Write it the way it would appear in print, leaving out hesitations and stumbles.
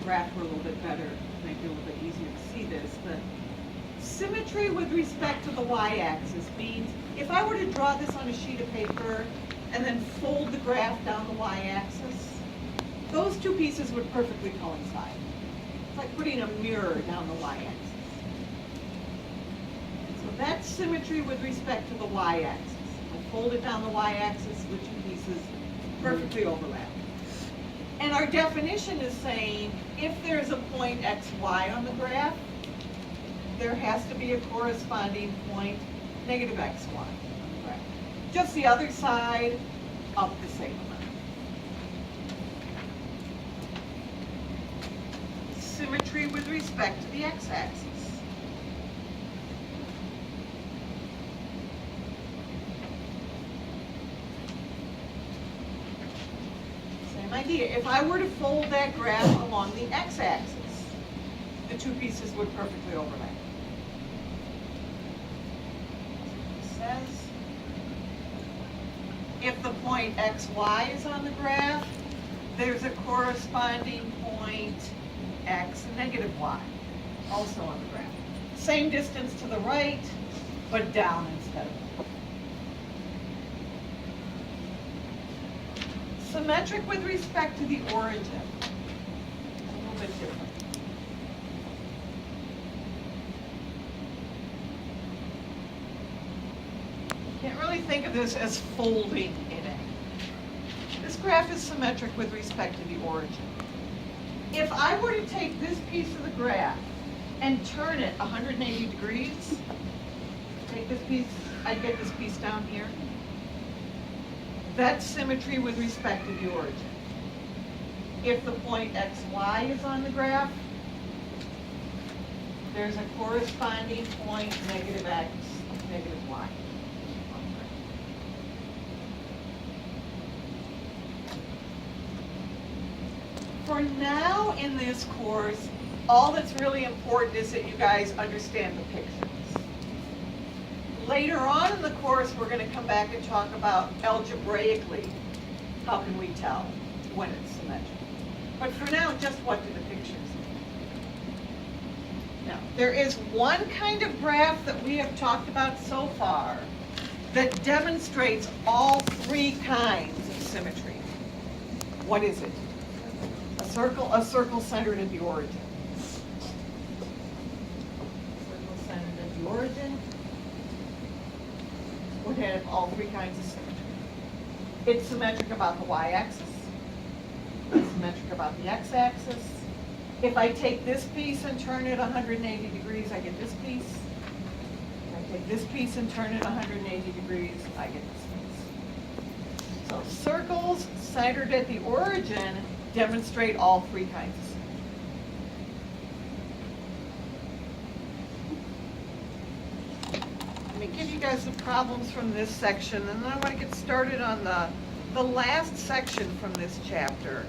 graph were a little bit better, it might be a little bit easier to see this, but symmetry with respect to the y-axis means if I were to draw this on a sheet of paper and then fold the graph down the y-axis, those two pieces would perfectly coincide. It's like putting a mirror down the y-axis. So that's symmetry with respect to the y-axis. I fold it down the y-axis, the two pieces perfectly overlap. And our definition is saying if there's a point xy on the graph, there has to be a corresponding point negative xy on the graph. Just the other side up the same amount. Symmetry with respect to the x-axis. Same idea. If I were to fold that graph along the x-axis, the two pieces would perfectly overlap. Says if the point xy is on the graph, there's a corresponding point x negative y also on the graph. Same distance to the right, but down instead of up. Symmetric with respect to the origin. A little bit different. Can't really think of this as folding in A. This graph is symmetric with respect to the origin. If I were to take this piece of the graph and turn it 180 degrees, take this piece, I'd get this piece down here. That's symmetry with respect to the origin. If the point xy is on the graph, there's a corresponding point negative x, negative y. For now in this course, all that's really important is that you guys understand the pictures. Later on in the course, we're going to come back and talk about algebraically, how can we tell when it's symmetric. But for now, just what do the pictures mean? Now, there is one kind of graph that we have talked about so far that demonstrates all three kinds of symmetry. What is it? A circle centered at the origin. Circle centered at the origin would have all three kinds of symmetry. It's symmetric about the y-axis. It's symmetric about the x-axis. If I take this piece and turn it 180 degrees, I get this piece. If I take this piece and turn it 180 degrees, I get this piece. So circles centered at the origin demonstrate all three kinds of symmetry. Let me give you guys some problems from this section, and then I want to get started on the last section from this chapter.